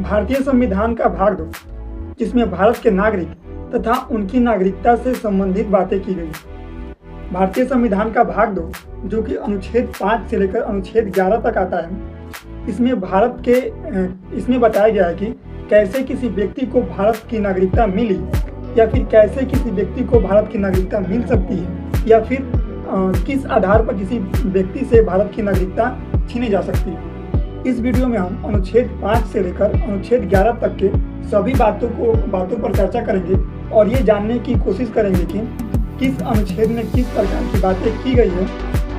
भारतीय संविधान का भाग 2, जिसमें भारत के नागरिक तथा उनकी नागरिकता से संबंधित बातें की गई। भारतीय संविधान का भाग 2, जो कि अनुच्छेद 5 से लेकर अनुच्छेद 11 तक आता है, इसमें बताया गया है कि कैसे किसी व्यक्ति को भारत की नागरिकता मिली, या फिर कैसे किसी व्यक्ति को भारत की नागरिकता मिल सकती है, या फिर किस आधार पर किसी व्यक्ति से भारत की नागरिकता छीनी जा सकती है। इस वीडियो में हम अनुच्छेद 5 से लेकर अनुच्छेद 11 तक के सभी बातों पर चर्चा करेंगे और ये जानने की कोशिश करेंगे कि किस अनुच्छेद में किस प्रकार की बातें की गई है।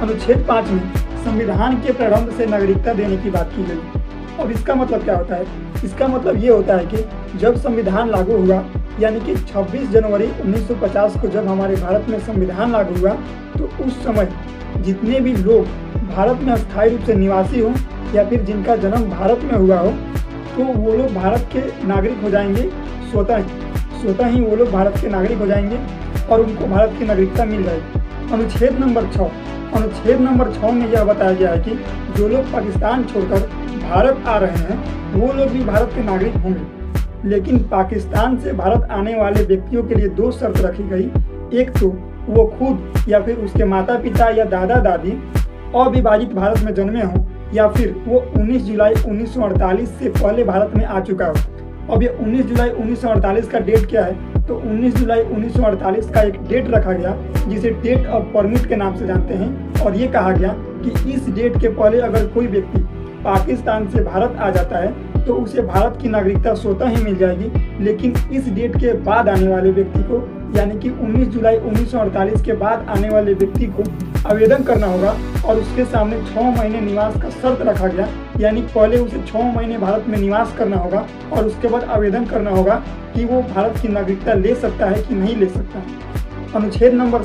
अनुच्छेद 5 में संविधान के प्रारंभ से नागरिकता देने की बात की गई। अब इसका मतलब क्या होता है? इसका मतलब ये होता है कि जब संविधान लागू हुआ, यानी कि 26 जनवरी 1950 को जब हमारे भारत में संविधान लागू हुआ, तो उस समय जितने भी लोग भारत में अस्थायी रूप से निवासी हों या फिर जिनका जन्म भारत में हुआ हो, तो वो लोग भारत के नागरिक हो जाएंगे। स्वतः ही वो लोग भारत के नागरिक हो जाएंगे और उनको भारत की नागरिकता मिल जाएगी। अनुच्छेद नंबर 6 में यह बताया गया है कि जो लोग पाकिस्तान छोड़कर भारत आ रहे हैं वो लोग भी भारत के नागरिक होंगे, लेकिन पाकिस्तान से भारत आने वाले व्यक्तियों के लिए 2 शर्त रखी गई। एक तो वो खुद या फिर उसके माता पिता या दादा दादी अविभाजित भारत में जन्मे हों, या फिर वो 19 जुलाई 1948 से पहले भारत में आ चुका हो। अब ये 19 जुलाई 1948 का डेट क्या है? तो 19 जुलाई 1948 का एक डेट रखा गया जिसे डेट ऑफ परमिट के नाम से जानते हैं, और ये कहा गया कि इस डेट के पहले अगर कोई व्यक्ति पाकिस्तान से भारत आ जाता है तो उसे भारत की नागरिकता स्वतः ही मिल जाएगी, लेकिन इस डेट के बाद आने वाले व्यक्ति को, यानी कि 19 जुलाई 1948 के बाद आने वाले व्यक्ति को आवेदन करना होगा और उसके सामने 6 महीने निवास का शर्त रखा गया, यानी पहले उसे 6 महीने भारत में निवास करना होगा और उसके बाद आवेदन करना होगा कि वो भारत की नागरिकता ले सकता है कि नहीं ले सकता है। अनुच्छेद नंबर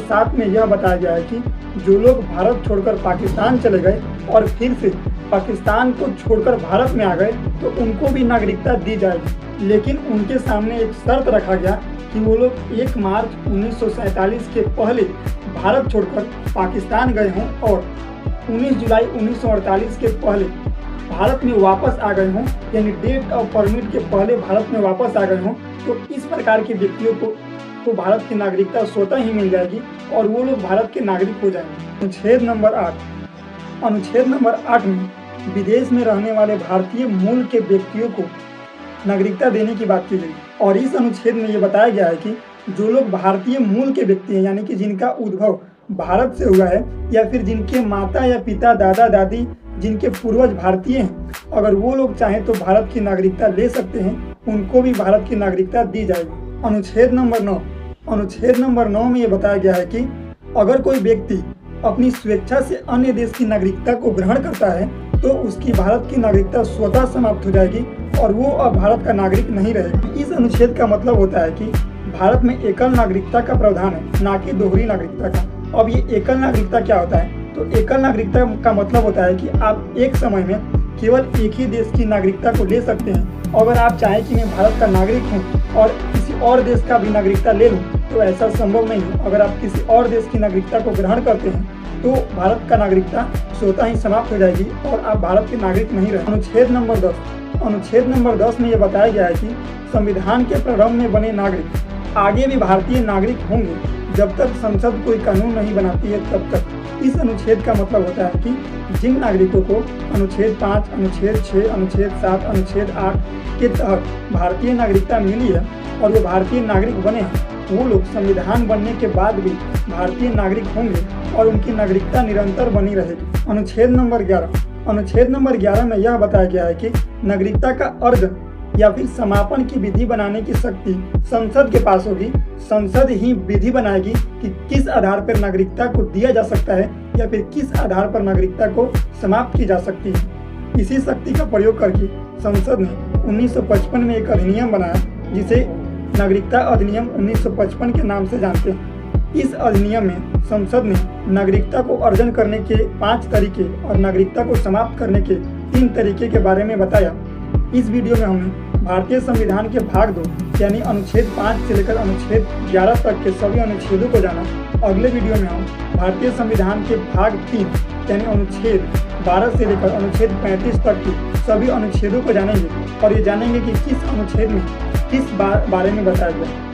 7 में यह बताया गया है कि जो लोग भारत छोड़कर पाकिस्तान चले गए और फिर से पाकिस्तान को छोड़कर भारत में आ गए तो उनको भी नागरिकता दी जाएगी, लेकिन उनके सामने एक शर्त रखा गया कि वो लोग 1 मार्च 1947 के पहले भारत छोड़कर पाकिस्तान गए हों और 19 जुलाई 1948 के पहले भारत में वापस आ गए हों, यानी डेट ऑफ परमिट के पहले भारत में वापस आ गए हों, तो इस प्रकार के व्यक्तियों को भारत की नागरिकता स्वतः ही मिल जाएगी और वो लोग भारत के नागरिक हो जाएंगे। अनुच्छेद नंबर 8 में विदेश में रहने वाले भारतीय मूल के व्यक्तियों को नागरिकता देने की बात की गई, और इस अनुच्छेद में ये बताया गया है कि जो लोग भारतीय मूल के व्यक्ति हैं, यानी कि जिनका उद्भव भारत से हुआ है या फिर जिनके माता या पिता दादा दादी जिनके पूर्वज भारतीय हैं, अगर वो लोग चाहें तो भारत की नागरिकता ले सकते हैं, उनको भी भारत की नागरिकता दी जाएगी। अनुच्छेद नंबर 9 में ये बताया गया है कि अगर कोई व्यक्ति अपनी स्वेच्छा से अन्य देश की नागरिकता को ग्रहण करता है तो उसकी भारत की नागरिकता स्वतः समाप्त हो जाएगी और वो अब भारत का नागरिक नहीं रहेगी। इस अनुच्छेद का मतलब होता है कि भारत में एकल नागरिकता का प्रावधान है, ना कि दोहरी नागरिकता का। अब ये एकल नागरिकता क्या होता है? तो एकल नागरिकता का मतलब होता है कि आप एक समय में केवल एक ही देश की नागरिकता को ले सकते हैं। अगर आप चाहें कि मैं भारत का नागरिक हूँ और किसी और देश का भी नागरिकता ले लूँ तो ऐसा संभव नहीं है। अगर आप किसी और देश की नागरिकता को ग्रहण करते हैं तो भारत का नागरिकता स्वतः ही समाप्त हो जाएगी और आप भारत के नागरिक नहीं रहे। अनुच्छेद नंबर 10 में यह बताया गया है कि संविधान के प्रारंभ में बने नागरिक आगे भी भारतीय नागरिक होंगे जब तक संसद कोई कानून नहीं बनाती है तब तक। इस अनुच्छेद का मतलब होता है कि जिन नागरिकों को अनुच्छेद 5, अनुच्छेद 6, अनुच्छेद 7, अनुच्छेद 8 के तहत भारतीय नागरिकता मिली है और वो भारतीय नागरिक बने हैं, वो लोग संविधान बनने के बाद भी भारतीय नागरिक होंगे और उनकी नागरिकता निरंतर बनी रहेगी। अनुच्छेद नंबर 11 में यह बताया गया है कि नागरिकता का अर्जन या फिर समापन की विधि बनाने की शक्ति संसद के पास होगी। संसद ही विधि बनाएगी कि किस आधार पर नागरिकता को दिया जा सकता है या फिर किस आधार पर नागरिकता को समाप्त की जा सकती है। इसी शक्ति का प्रयोग करके संसद ने 1955 में एक अधिनियम बनाया जिसे नागरिकता अधिनियम 1955 के नाम से जानते हैं। इस अधिनियम में संसद ने नागरिकता को अर्जन करने के 5 तरीके और नागरिकता को समाप्त करने के 3 तरीके के बारे में बताया। इस वीडियो में हमने भारतीय संविधान के भाग 2 यानी अनुच्छेद 5 से लेकर अनुच्छेद 11 तक के सभी अनुच्छेदों को जाना। अगले वीडियो में हम भारतीय संविधान के भाग 3 यानी अनुच्छेद 12 से लेकर अनुच्छेद 35 तक की सभी अनुच्छेदों को जानेंगे और ये जानेंगे कि किस अनुच्छेद में किस बारे में बताया गया।